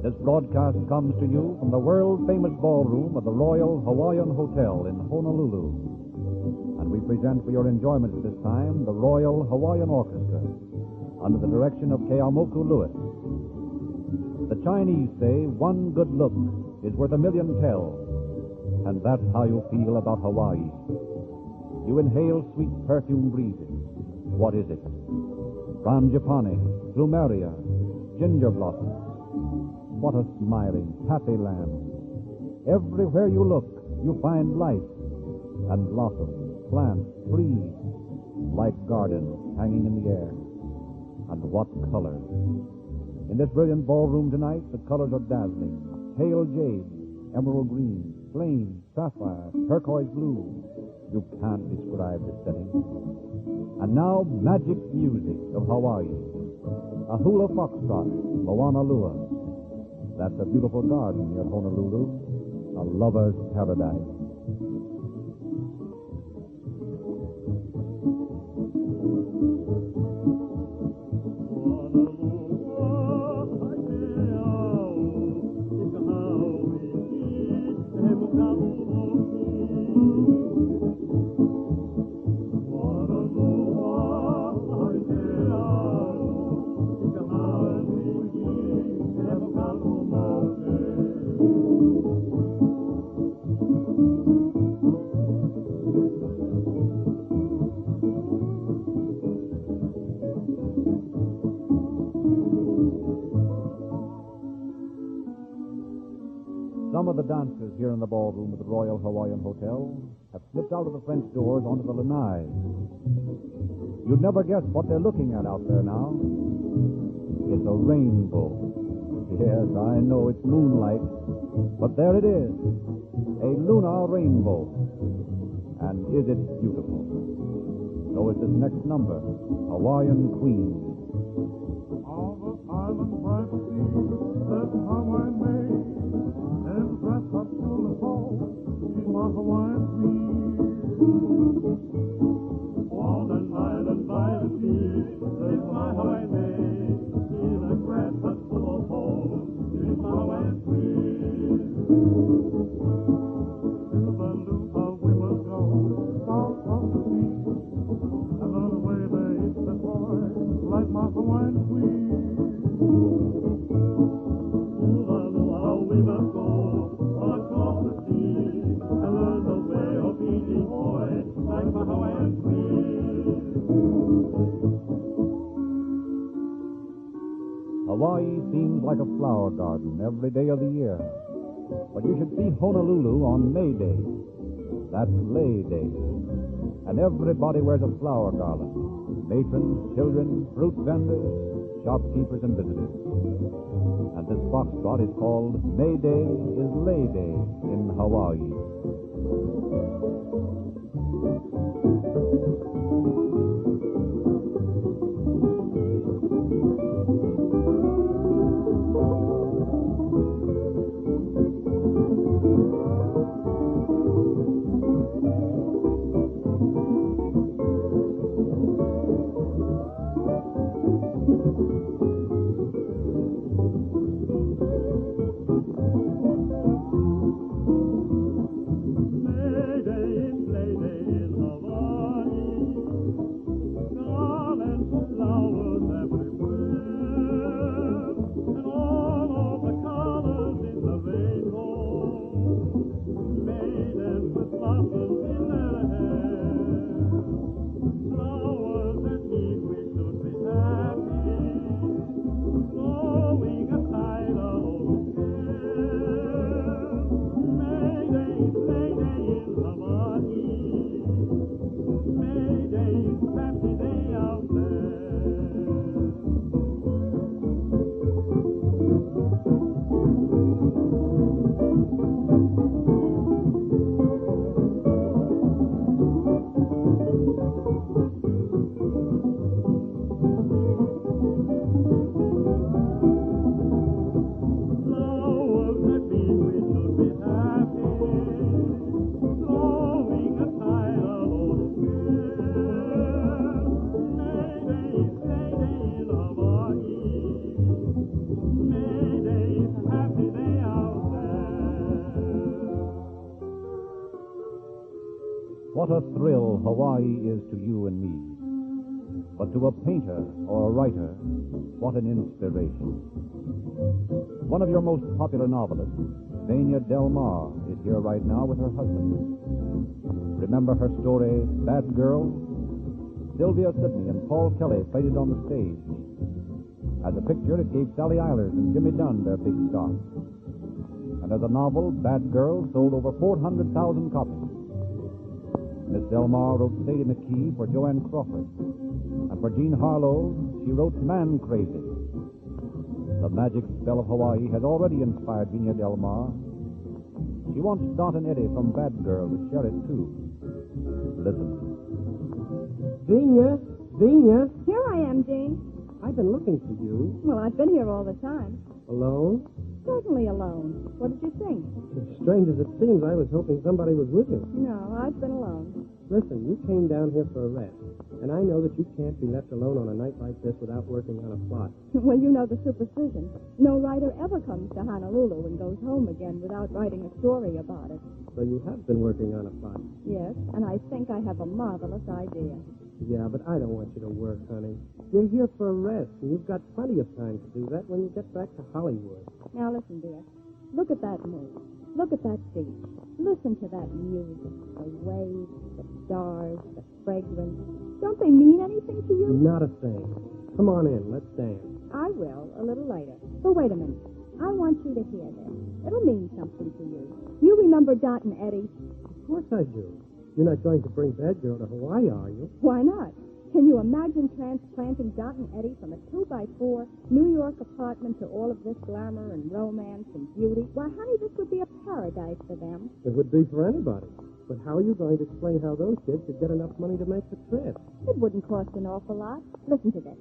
This broadcast comes to you from the world-famous ballroom of the Royal Hawaiian Hotel in Honolulu. And we present for your enjoyment at this time the Royal Hawaiian Orchestra under the direction of Keamoku Lewis. The Chinese say one good look is worth a million tell, and that's how you feel about Hawaii. You inhale sweet perfume breezes. What is it? Frangipani, plumeria, ginger blossoms. What a smiling, happy land. Everywhere you look, you find life and blossoms, plants, trees, like gardens hanging in the air. And what colors! In this brilliant ballroom tonight, the colors are dazzling. Pale jade, emerald green, flame, sapphire, turquoise blue. You can't describe the setting. And now, magic music of Hawaii. A hula foxtrot, Moana Lua. That's a beautiful garden near Honolulu, a lover's paradise. Some of the dancers here in the ballroom of the Royal Hawaiian Hotel have slipped out of the French doors onto the lanai. You'd never guess what they're looking at out there now. It's a rainbow. Yes, I know it's moonlight, but there it is, a lunar rainbow. And is it beautiful? So is this next number, Hawaiian Queen. All the islands by the sea, that's how I made. And dress up to the fall, she's my Hawaiian queen. All the islands by the sea, that's my Hawaiian maid. She's a dress up to the fall, she's my Hawaiian queen. To the lupa we must go, out of the sea. I love the way they hit the boy, like my Hawaiian queen. To the lupa we must go. Hawaii seems like a flower garden every day of the year. But you should see Honolulu on May Day. That's Lay Day. And everybody wears a flower garland. Matrons, children, fruit vendors, shopkeepers, and visitors. And this foxtrot is called May Day is Lay Day in Hawaii. May Day in What a thrill Hawaii is to you and me. But to a painter or a writer, what an inspiration. One of your most popular novelists, Vania Del Mar, is here right now with her husband. Remember her story, Bad Girl? Sylvia Sidney and Paul Kelly played it on the stage. As a picture, it gave Sally Eilers and Jimmy Dunn their big start. And as a novel, Bad Girl sold over 400,000 copies. Miss Del Mar wrote Sadie McKee for Joanne Crawford. And for Jean Harlow, she wrote Man Crazy. The magic spell of Hawaii has already inspired Vania Del Mar. She wants Dot and Eddie from Bad Girl to share it, too. Listen. Venia. Here I am, Jean. I've been looking for you. Well, I've been here all the time. Alone? Certainly alone. What did you think? As strange as it seems, I was hoping somebody was with you. No, I've been alone. Listen, you came down here for a rest, and I know that you can't be left alone on a night like this without working on a plot. Well, you know the superstition. No writer ever comes to Honolulu and goes home again without writing a story about it. So you have been working on a plot. Yes, and I think I have a marvelous idea. Yeah, but I don't want you to work, honey. You're here for a rest, and you've got plenty of time to do that when you get back to Hollywood. Now listen, dear. Look at that moon. Look at that beach. Listen to that music. The waves, the stars, the fragrance. Don't they mean anything to you? Not a thing. Come on in. Let's dance. I will, a little later. But wait a minute. I want you to hear this. It'll mean something to you. You remember Dot and Eddie? Of course I do. You're not going to bring Bad Girl to Hawaii, are you? Why not? Can you imagine transplanting Dot and Eddie from a 2x4 New York apartment to all of this glamour and romance and beauty? Why, honey, this would be a paradise for them. It would be for anybody. But how are you going to explain how those kids could get enough money to make the trip? It wouldn't cost an awful lot. Listen to this.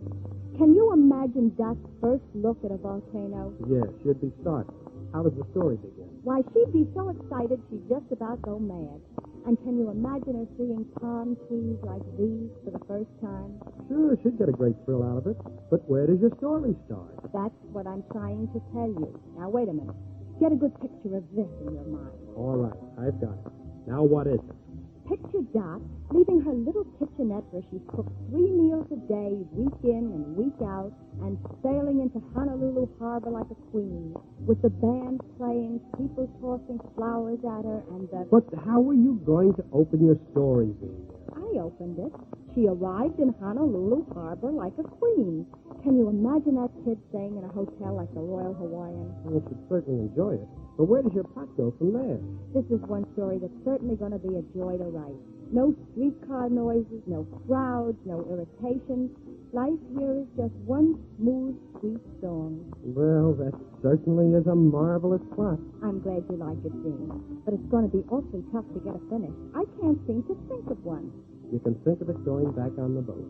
Can you imagine Dot's first look at a volcano? Yes, she'd be startled. How does the story begin? Why, she'd be so excited she'd just about go mad. And can you imagine her seeing palm trees like these for the first time? Sure, she'd get a great thrill out of it. But where does your story start? That's what I'm trying to tell you. Now, wait a minute. Get a good picture of this in your mind. All right, I've got it. Now what is it? Picture Dot leaving her little kitchenette where she's cooked 3 meals a day, week in and week out, and sailing into Honolulu Harbor like a queen, with the band playing, people tossing flowers at her, and the... But how are you going to open your story, Vina? I opened it. She arrived in Honolulu Harbor like a queen. Can you imagine that kid staying in a hotel like the Royal Hawaiian? Well, she'd certainly enjoy it. But where does your plot go from there? This is one story that's certainly going to be a joy to write. No streetcar noises, no crowds, no irritation. Life here is just one smooth, sweet song. Well, that certainly is a marvelous plot. I'm glad you like it, Dean. But it's going to be awfully tough to get it finished. I can't seem to think of one. You can think of it going back on the boat.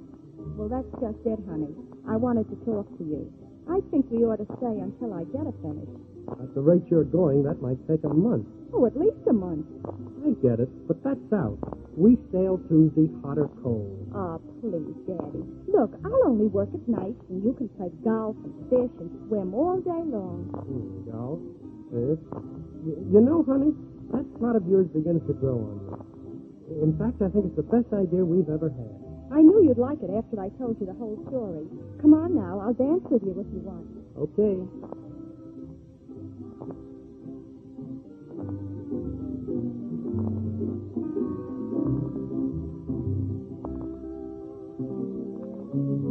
Well, that's just it, honey. I wanted to talk to you. I think we ought to stay until I get it finished. At the rate you're going, that might take a month. Oh, at least a month. I get it, but that's out. We sail Tuesday, hot or cold. Oh, please, Daddy. Look, I'll only work at night, and you can play golf and fish and swim all day long. Golf, fish. You know, honey, that plot of yours begins to grow on me. In fact, I think it's the best idea we've ever had. I knew you'd like it after I told you the whole story. Come on now, I'll dance with you if you want. Okay.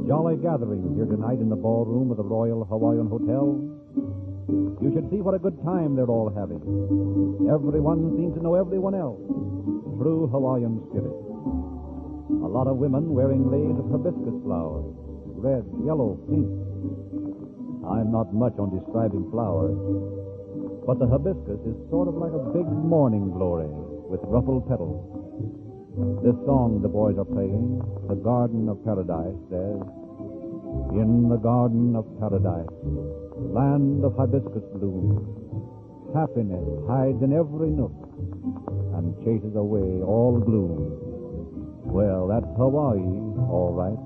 Jolly gathering here tonight in the ballroom of the Royal Hawaiian Hotel. You should see what a good time they're all having. Everyone seems to know everyone else. True Hawaiian spirit. A lot of women wearing leis of hibiscus flowers. Red, yellow, pink. I'm not much on describing flowers, but the hibiscus is sort of like a big morning glory with ruffled petals. This song the boys are playing, The Garden of Paradise, says, in the Garden of Paradise, land of hibiscus bloom, happiness hides in every nook and chases away all gloom. Well, that's Hawaii, all right.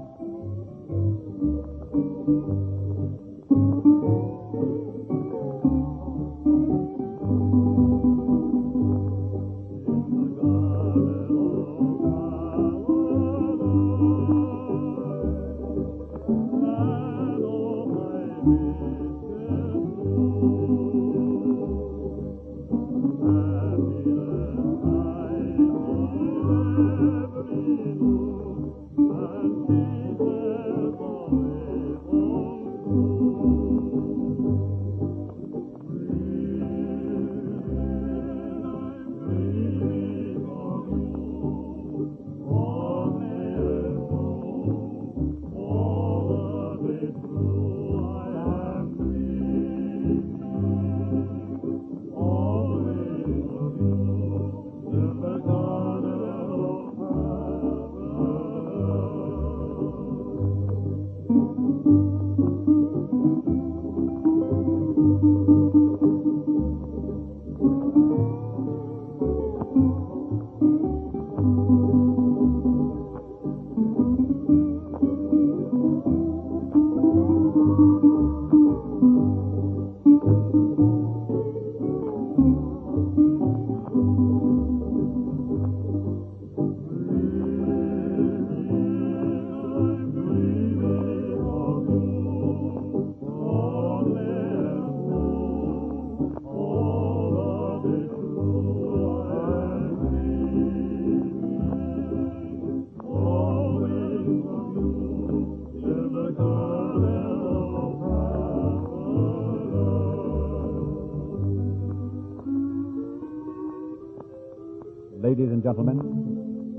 Ladies and gentlemen,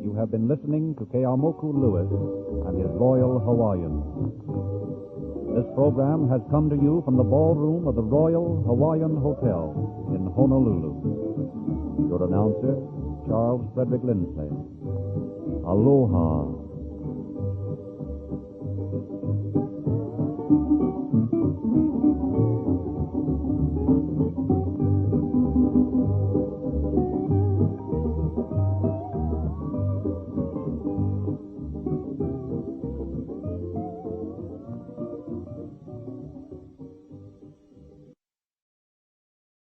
you have been listening to Keamoku Lewis and his Royal Hawaiians. This program has come to you from the ballroom of the Royal Hawaiian Hotel in Honolulu. Your announcer, Charles Frederick Lindsley. Aloha.